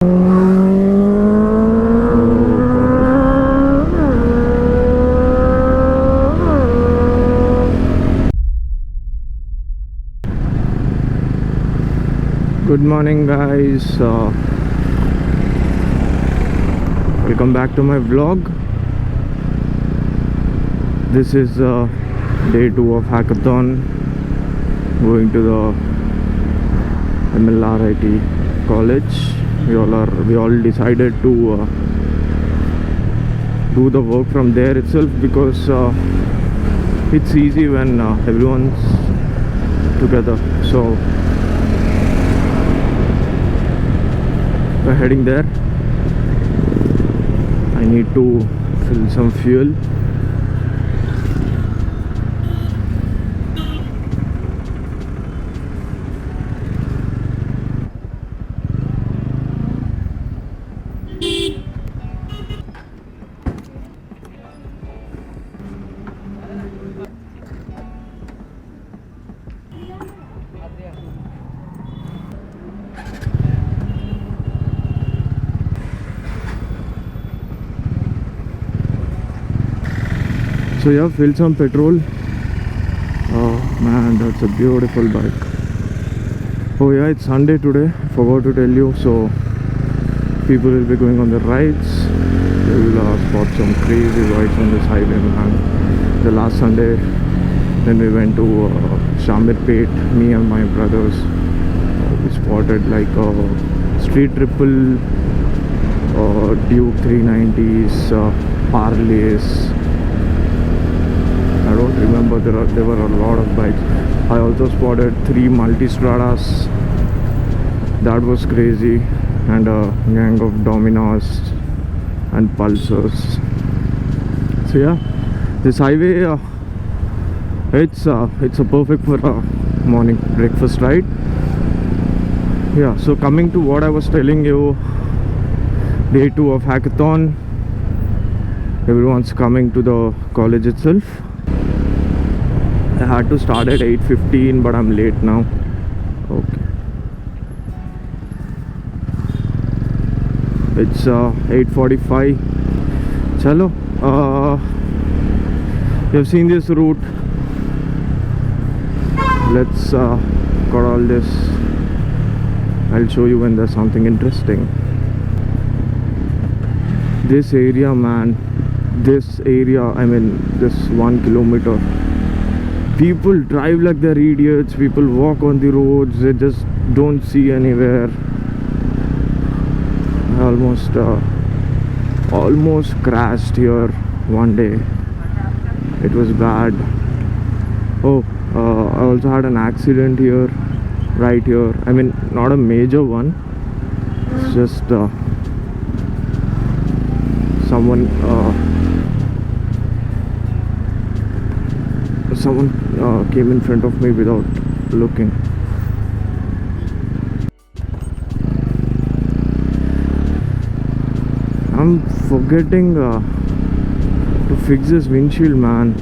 Good morning guys, welcome back to my vlog. This is day 2 of hackathon, going to the MLRIT college. We all decided to do the work from there itself because it's easy when everyone's together. So we're heading there. I need to fill some fuel. So yeah, fill some petrol. Oh man, that's a beautiful bike. Oh yeah, it's Sunday today, forgot to tell you. So people will be going on the rides. They will spot some crazy rides on this highway, man. The last Sunday when we went to Shamirpet, me and my brothers, we spotted like Street Triple, Duke 390s, Harleys. I don't remember, there were a lot of bikes. I also spotted 3 Multistradas. That was crazy. And a gang of Dominos and Pulsars. So yeah, this highway, it's a perfect for a morning breakfast ride. Yeah, so coming to what I was telling you, day 2 of hackathon. Everyone's coming to the college itself. I had to start at 8:15, but I'm late now. Okay. It's 8:45. Chalo. You've seen this route. Let's got all this. I'll show you when there's something interesting. This area, man. This area, I mean, this 1 kilometer. People drive like they're idiots. People walk on the roads. They just don't see anywhere. I almost crashed here one day. It was bad. Oh, I also had an accident here, right here. I mean, not a major one. It's just someone came in front of me without looking. I'm forgetting to fix this windshield, man.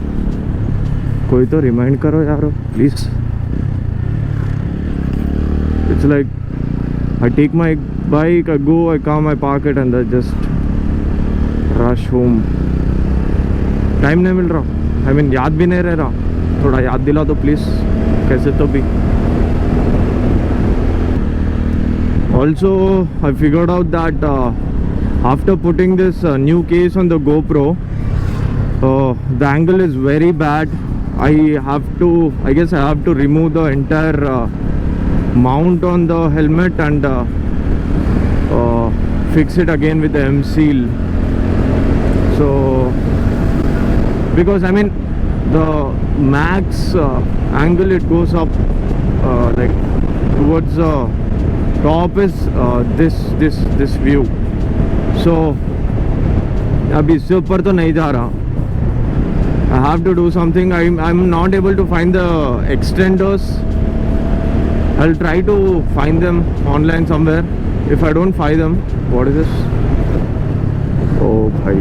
कोई तो remind करो यारो, please. It's like I take my bike, I go, I come, I park it, and I just rush home. Time नहीं मिल रहा. I mean, याद भी नहीं रह रहा. थोड़ा याद दिला दो प्लीज, कैसे तो भी. Also, I figured out that after putting this new case on the GoPro, the angle is very bad. I guess I have to remove the entire mount on the helmet and fix it again with the M seal. So because I mean the max angle it goes up like towards the top is this view. So अभी इससे ऊपर तो नहीं जा रहा. I have to do something. I'm not able to find the extenders. I'll try to find them online somewhere. If I don't find them, what is this? Oh bhai.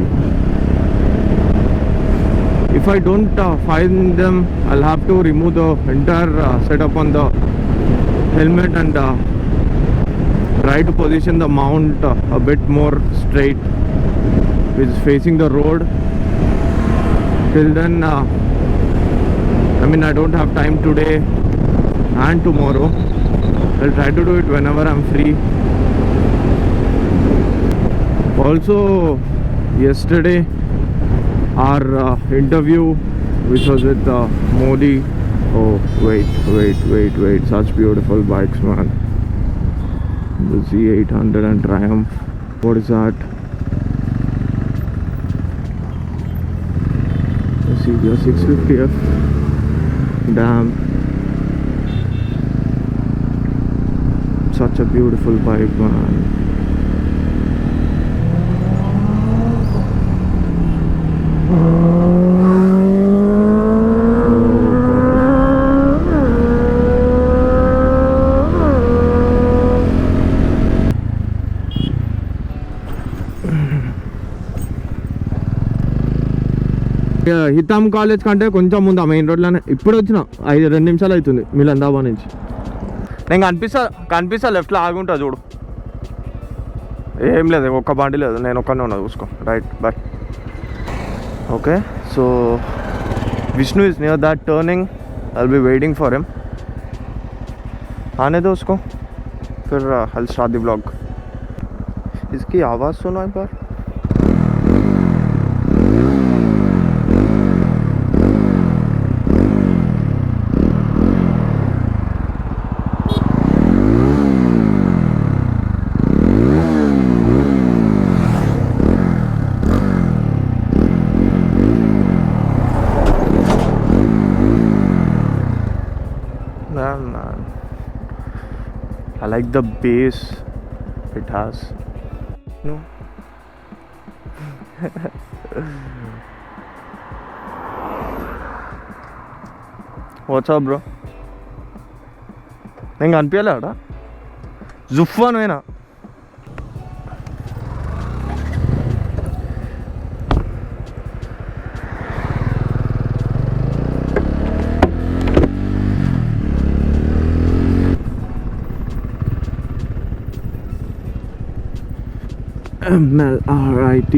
If I don't find them, I'll have to remove the entire setup on the helmet and try to position the mount a bit more straight, which is facing the road. Till then, I mean, I don't have time today and tomorrow. I'll try to do it whenever I'm free. Also, yesterday our interview, which was with Modi. Oh, wait, such beautiful bikes, man. The Z800 and Triumph. What is that? Let's see, the 650F. Damn. Such a beautiful bike, man. హితామ్ college కంటే కొంచెం ముందు ఆ main రోడ్లోనే ఇప్పుడు వచ్చిన 2 నిమిషాలు అవుతుంది మిలందాబా నుంచి. నేను కనిపిస్తా లెఫ్ట్లో ఆగుంటా చూడు. ఏం లేదు, ఒక్క బండి లేదు, నేను ఒక్కనే ఉన్నా, చూసుకో. Right, bye. Okay, so Vishnu is near that turning. I'll be waiting for him. आने दो उसको, फिर I'll start the vlog. इसकी आवाज़ सुनो एक बार. Man, I like the bass it has. No. What's up, bro? నేను కనిపించలేడా? జుఫ్ అనువేనా? MLRIT,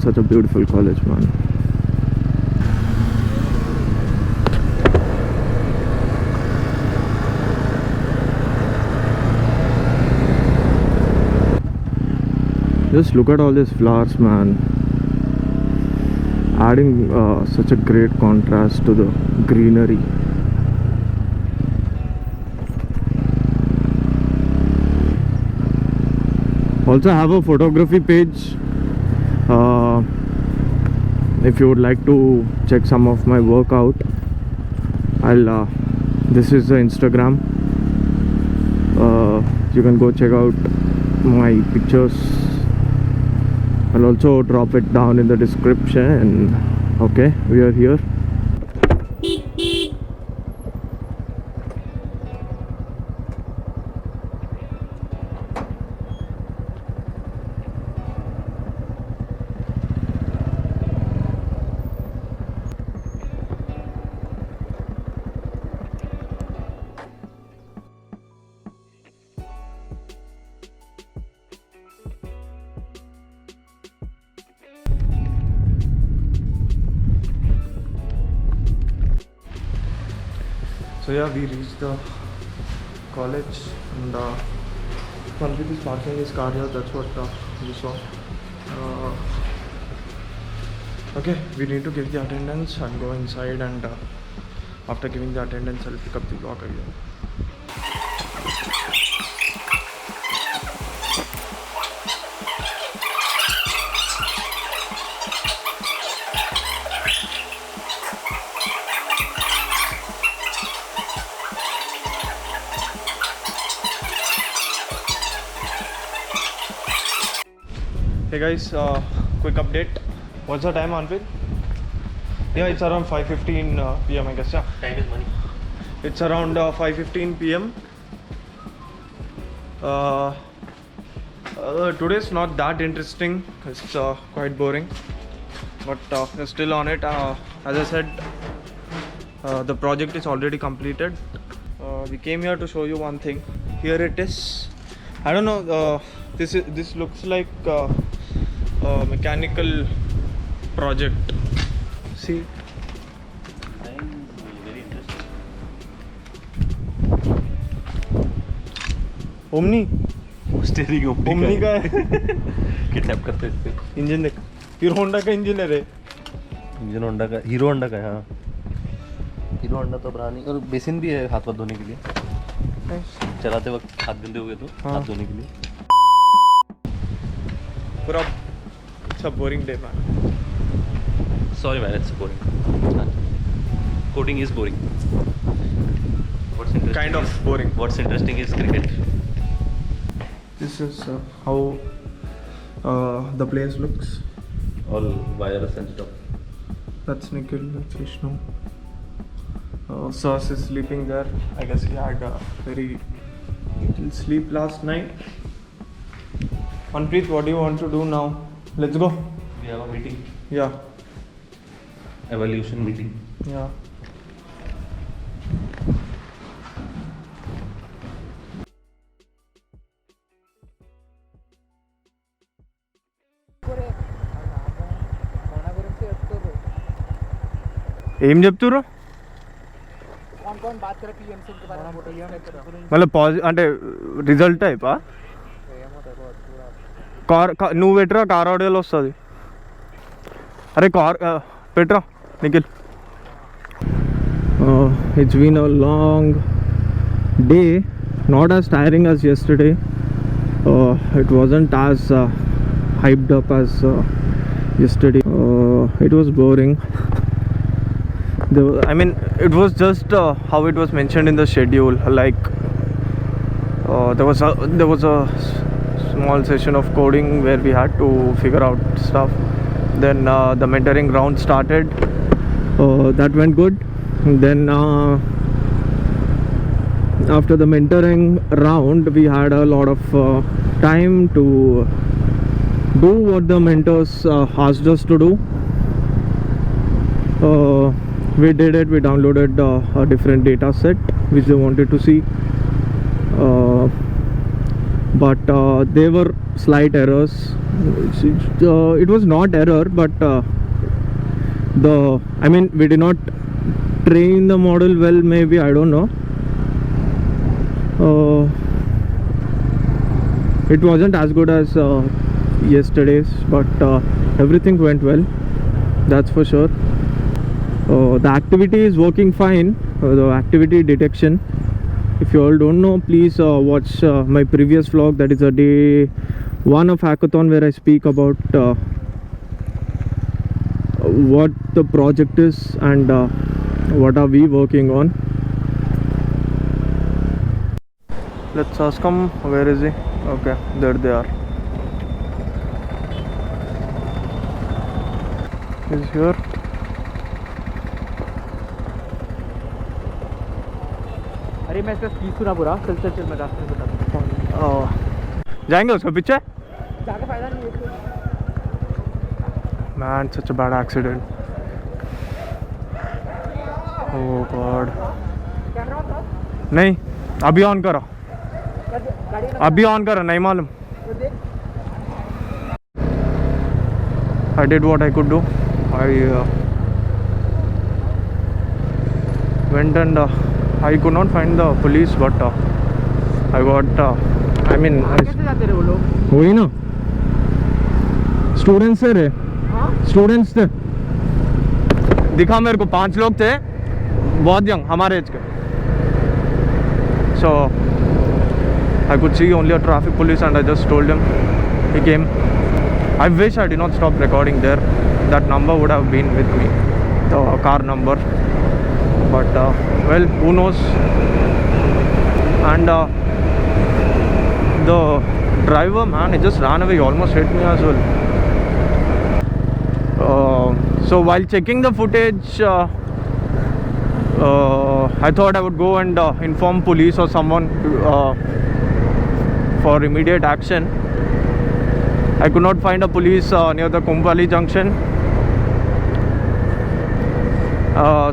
such a beautiful college, man. Just look at all these flowers, man. Adding such a great contrast to the greenery. Also have a photography page if you would like to check some of my workout. This is the Instagram. You can go check out my pictures. I'll also drop it down in the description. Okay, we are here. So yeah, we reached the college and Manpreet is parking his car here. That's what we saw. Okay, we need to give the attendance and go inside, and after giving the attendance I'll pick up the vlog again. Hey guys, quick update. What's the time, Manpreet? Yeah, it's around 5:15 p.m. I guess. Yeah. Time is money. It's around 5:15 p.m. Today's not that interesting. It's quite boring, but we're still on it. As I said, the project is already completed. We came here to show you one thing. Here it is. I don't know. This looks like a mechanical project. See. Very interesting. Omni steering omni का है. Kidnap करते हैं इससे. Engine देख. Hero Honda का engine है रे. Engine Honda का, हीरो होंडा का है. हाँ, हीरो होंडा तो पुरानी. और बेसिन भी है हाथ वाथ धोने के लिए. चलाते वक्त हाथ गंदे हो गए तो हाँ. हाथ धोने के लिए. पूरा it's a boring day man. Sorry man, it's boring. Coding is boring. What's interesting? Kind of boring. What's interesting is cricket. This is how the place looks. All wireless and stuff. That's Nikhil, that's Vishnu. Sars is sleeping there. I guess he had a very little sleep last night. Manpreet, what do you want to do now? Let's go. We have a meeting. Yeah. Evolution meeting. Yeah. ఏం చెప్తుర్రు? మళ్ళీ అంటే result టైపా? నువ్వు పెట్టరా, car ఆడియోలో వస్తుంది. అరే car పెట్టరా Nikhil. It's been a long day, not as tiring as yesterday. It wasn't as hyped up as yesterday. It was boring. I mean, it was just how it was mentioned in the schedule. Like there was a small session of coding where we had to figure out stuff. Then the mentoring round started. That went good. Then after the mentoring round, we had a lot of time to do what the mentors asked us to do. We did it. We downloaded a different data set which they wanted to see, but there were slight errors. It was not error, but I mean, we did not train the model well, maybe, I don't know. It wasn't as good as yesterday's, but everything went well, that's for sure. The activity is working fine, the activity detection. If you all don't know, please watch my previous vlog, that is a day 1 of hackathon, where I speak about what the project is and what are we working on. Let's ask him, where is he? Okay, there they are. He's here. अरे मैं इसका speed सुना पूरा. चल चल चल, मैं रास्ते में बताता हूँ. जाएंगे उसके पीछे. जाके फायदा नहीं है. Man, such a bad accident. Oh God. Camera on कर. नहीं, अभी ऑन करो. अभी ऑन करो, नहीं मालूम. I did what I could do. I went and I could not find the police, but I got I mean, कैसे जाते रहे वो लोग? वही ना, स्टूडेंट्स थे रे. हाँ, स्टूडेंट्स थे. दिखा मेरे को 5 लोग थे, बहुत यंग, हमारे एज के. So I could see only a traffic police and I just told him. He came. I wish I did not stop recording there. That number would have been with me, the car number. But well, who knows. And the driver, man, he just ran away. He almost hit me as well. So while checking the footage, I thought I would go and inform police or someone for immediate action. I could not find a police near the Kumbhali junction.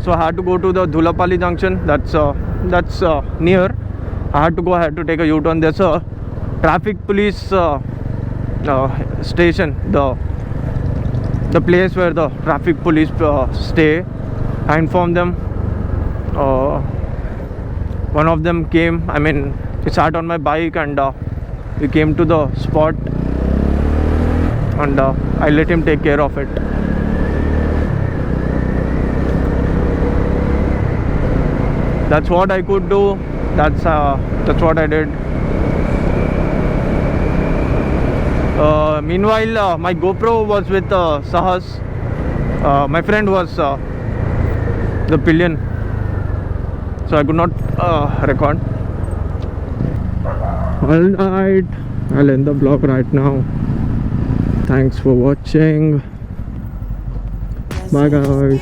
So I had to go to the Dhulapalli junction. That's near. I had to go ahead to take a U-turn. There's a traffic police station, the place where the traffic police stay. I informed them. One of them came, I mean, he sat on my bike and we came to the spot, and I let him take care of it. That's what I could do. That's what I did. Meanwhile, my GoPro was with Sahas. My friend was the pillion, so I could not record. Alright, I'll end the vlog right now. Thanks for watching. Bye guys.